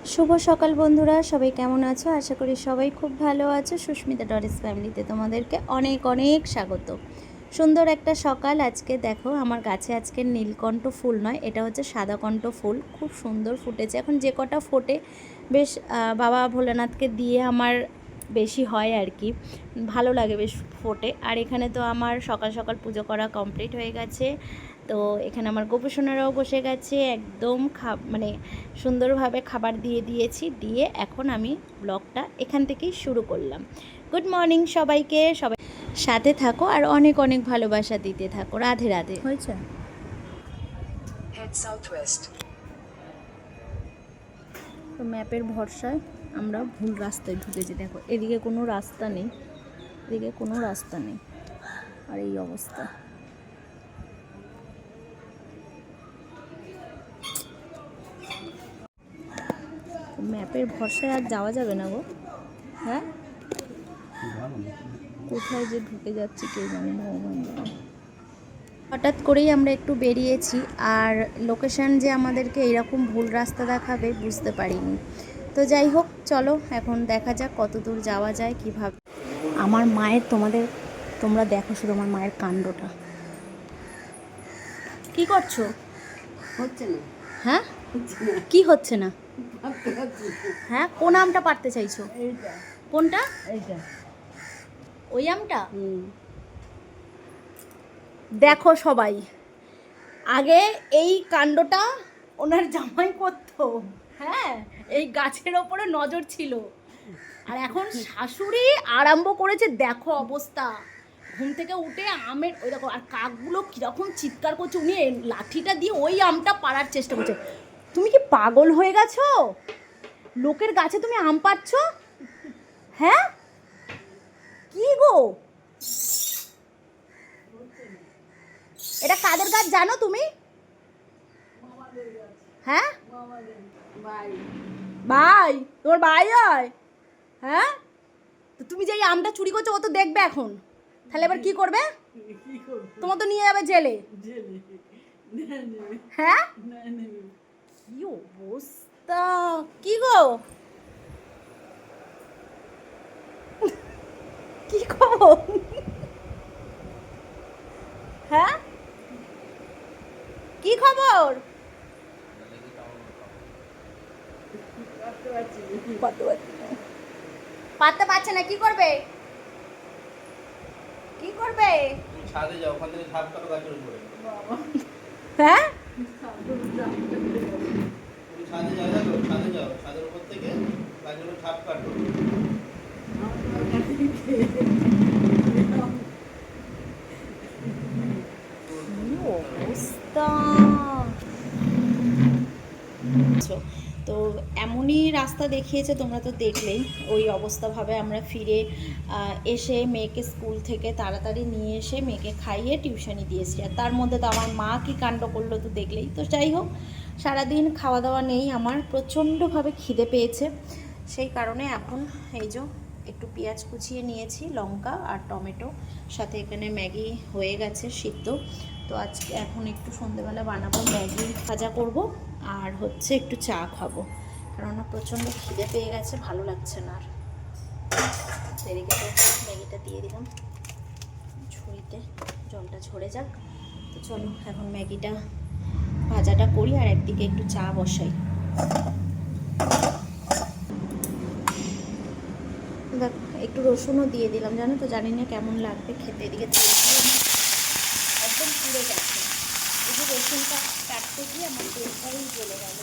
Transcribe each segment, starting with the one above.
শুভ সকাল বন্ধুরা, সবাই কেমন আছো? আশা করি সবাই খুব ভালো আছো। সুস্মিতা ডরিস ফ্যামিলিতে তোমাদেরকে অনেক অনেক স্বাগত। সুন্দর একটা সকাল। আজকে দেখো আমার গাছে আজকে নীলকণ্ঠ ফুল নয়, এটা হচ্ছে সাদাকণ্ঠ ফুল। খুব সুন্দর ফুটেছে। এখন যে কটা ফোটে বেশ বাবা ভোলানাথকে দিয়ে আমার বেশি হয় আর কি, ভালো লাগে বেশ ফোটে। আর এখানে তো আমার সকাল সকাল পুজো করা কমপ্লিট হয়ে গেছে। তো এখানে আমার গোপুসোনারাও বসে গেছে, একদম মানে সুন্দরভাবে খাবার দিয়ে দিয়েছি। দিয়ে এখন আমি ব্লগটা এখান থেকেই শুরু করলাম। গুড মর্নিং সবাইকে, সবাই সাথে থাকো আর অনেক অনেক ভালোবাসা দিতে থাকো। রাধে রাধে। হয়েছে তো ম্যাপের ভরসায় আমরা ভুল রাস্তায় ঢুকেছি। দেখো এদিকে কোনো রাস্তা নেই, এদিকে কোনো রাস্তা নেই, আর এই অবস্থা। ম্যাপের ভরসায় আর যাওয়া যাবে না গো। হ্যাঁ, কোথায় যে ঢুকে যাচ্ছি কে জানে, ভগবান জানে। হঠাৎ করেই আমরা একটু বেরিয়েছি, আর লোকেশন যে আমাদেরকে এরকম ভুল রাস্তা দেখাবে বুঝতে পারিনি। তো যাই হোক, চলো এখন দেখা যাক কত দূর যাওয়া যায় কীভাবে। আমার মায়ের তোমরা দেখো শুধু আমার মায়ের কাণ্ডটা। কি করছো? হচ্ছে না। হ্যাঁ, কি হচ্ছে না? হ্যাঁ, কোন আমটা পারতে চাইছো? এইটা কোনটা? এইটা ওই আমটা? দেখো সবাই, আগে এই কাণ্ডটা ওনার জামাই করতো। হ্যাঁ, এই গাছের ওপরে নজর ছিল, আর এখন শাশুড়ি আরম্ভ করেছে। দেখো অবস্থা, ঘুম থেকে উঠে আমের ওই দেখো, আর কাকগুলো কীরকম চিৎকার করছে। উনি লাঠিটা দিয়ে ওই আমটা পাড়ার চেষ্টা করছে। তুমি কি পাগল হয়ে গেছো? লোকের গাছে তুমি আম পাচ্ছ? হ্যাঁ, কি গো, এটা কাদের গাছ জানো তুমি? হ্যাঁ, ভাই, তোমার ভাই হয়? হ্যাঁ, তো তুমি যে এই আমটা চুরি করছো ও তো দেখবে এখন, তাহলে এবার কি করবে? তোমার তো নিয়ে যাবে জেলে। হ্যাঁ, কি অবস্থা, কি গো, কি খবর? হ্যাঁ, কি খবর? পারতে পারছে না, কি করবে? কি করবে? ছাদে যাও, ওখান থেকে ঝাঁপ কাটো গাছের উপরে। হ্যাঁ, তুমি ছাদে যাও, দেখো ছাদে যাও, ছাদের উপর থেকে গাছের উপর ঝাঁপ কাটো। কি অবস্থা। তো এমনই রাস্তা দেখিয়েছে, তোমরা তো দেখলেই। ওই অবস্থাভাবে আমরা ফিরে এসে মেয়েকে স্কুল থেকে তাড়াতাড়ি নিয়ে এসে মেয়েকে খাইয়ে টিউশনি দিয়েছি। আর তার মধ্যে তো আমার মা কি কাণ্ড করলো তো দেখলেই। তো যাই হোক, সারাদিন খাওয়া দাওয়া নেই, আমার প্রচণ্ডভাবে খিদে পেয়েছে। সেই কারণে এখন এই যে একটু পেঁয়াজ কুচিয়ে নিয়েছি, লঙ্কা আর টমেটো, সাথে এখানে ম্যাগি হয়ে গেছে সিদ্ধ। তো আজকে এখন একটু সন্ধেবেলা বানাবো, ম্যাগি ভাজা করব, আর হচ্ছে একটু চা খাবো, কেননা প্রচণ্ড খিদে পেয়ে গেছে, ভালো লাগছে না আর। এদিকে তো ম্যাগিটা দিয়ে দিলাম ঝুড়িতে, জলটা ঝরে যাক। তো চলো এখন ম্যাগিটা ভাজাটা করি, আর একদিকে একটু চা বসাই। দেখ একটু রসুনও দিয়ে দিলাম, জানো তো, জানি না কেমন লাগবে খেতে। এদিকে একদম পুড়ে গেছে, এই যে রসুনটা কাটতে গিয়ে আমার তেলটাই জ্বলে গেল।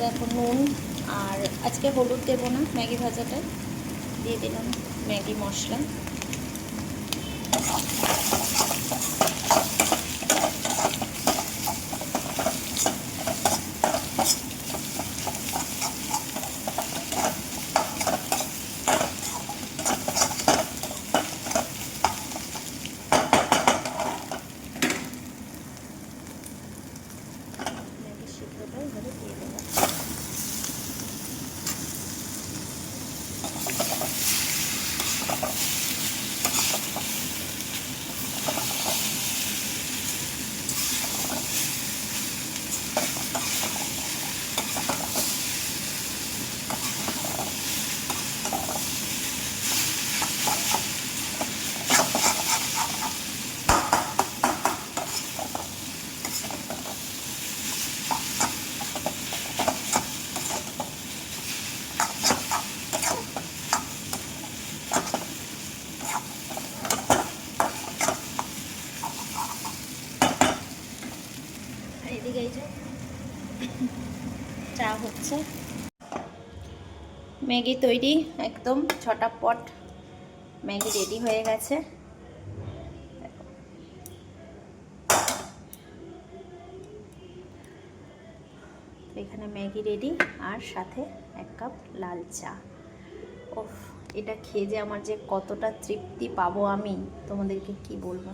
দেখো নুন, আর আজকে হলুদ দেবো না, ম্যাগি ভাজাটায় দিয়ে দিলাম ম্যাগি মশলা। ম্যাগি সিদ্ধটা এবারে দিয়ে দেবো। আর এদিকে এই যে চা হচ্ছে। ম্যাগি তৈরি, একদম ছটাপট ম্যাগি রেডি হয়ে গেছে। এখানে ম্যাগি রেডি, আর সাথে 1 কাপ লাল চা। ওফ, এটা খেয়ে যে আমার যে কতটা তৃপ্তি পাবো আমি তোমাদেরকে কি বলবো।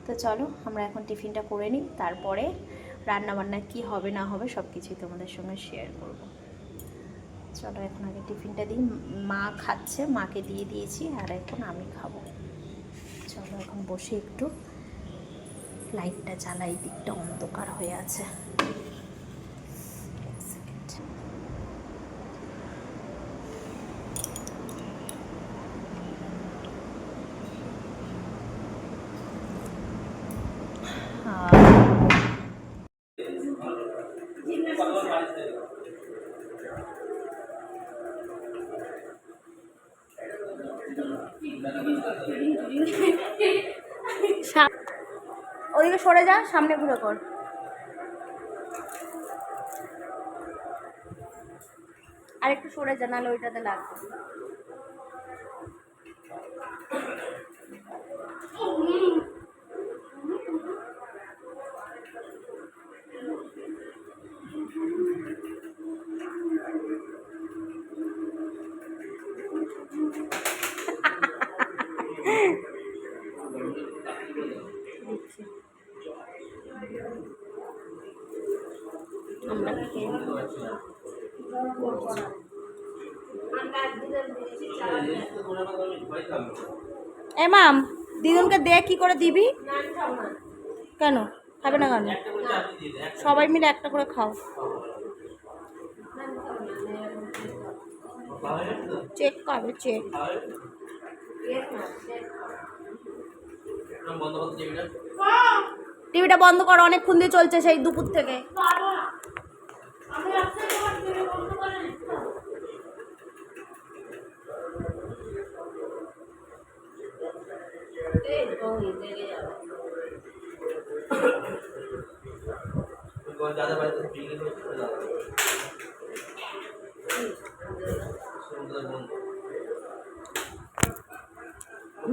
তো চলো আমরা এখন টিফিনটা করে নিই, তারপরে রান্নাবান্না কি হবে না হবে সব কিছুই তোমাদের সঙ্গে শেয়ার করব। চলো এখন আগে টিফিনটা দিই। মা খাচ্ছে, মাকে দিয়ে দিয়েছি, আর এখন আমি খাবো। চলো এখন বসে একটু লাইটটা জ্বালাই, দিকটা অন্ধকার হয়ে আছে। এক সেকেন্ড। ওদিকে সরে যা, সামনে ঘুরে কর। আর একটু সরে যা, নাহলে ওইটাতে লাগবে। আমরা খেয়ে এ মাম, দিদুনকে দে, কি করে দিবি? কেন খাবে না কেন? সবাই মিলে একটা করে খাও। চেক করবে, চেক। টিভিটা বন্ধ করো, অনেকক্ষণ দিয়ে চলছে, সেই দুপুর থেকে।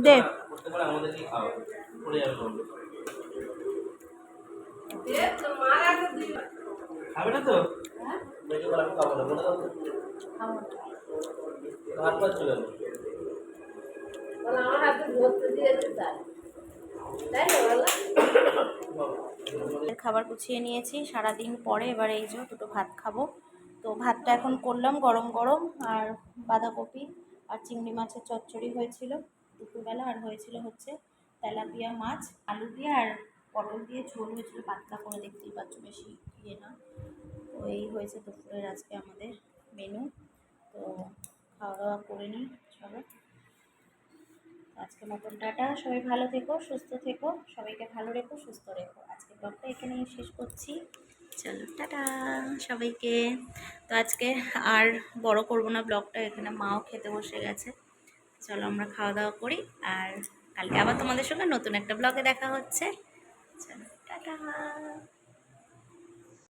দে খাবে না তো? হাত পা চলে গেল। খাবার গুছিয়ে নিয়েছি সারাদিন পরে, এবার এই যে দুটো ভাত খাবো। তো ভাতটা এখন করলাম গরম গরম, আর বাঁধাকপি আর চিংড়ি মাছের চচ্চড়ি হয়েছিল দুপুরবেলা, আর হয়েছিল হচ্ছে তেলাপিয়া মাছ আলু দিয়ে আর পটল দিয়ে ঝোল হয়েছিল, পাতলা করে, দেখতেই পাচ্ছ, বেশি ইয়ে না। তো এই হয়েছে দুপুরের আজকে আমাদের মেনু। তো খাওয়া দাওয়া করে নিই, চলো। আজকে মতন টাটা, সবাই ভালো থেকো, সুস্থ থেকো, সবাইকে ভালো রেখো, সুস্থ রেখো। আজকে ব্লগটা এখানেই শেষ করছি, চলো টাটা সবাইকে। তো আজকে আর বড় করব না ব্লগটা, এখানে মাও খেতে বসে গেছে। চলো আমরা খাওয়া দাওয়া করি, আর কালকে আবার তোমাদের সঙ্গে নতুন একটা ব্লগে দেখা হচ্ছে। চলো টাটা।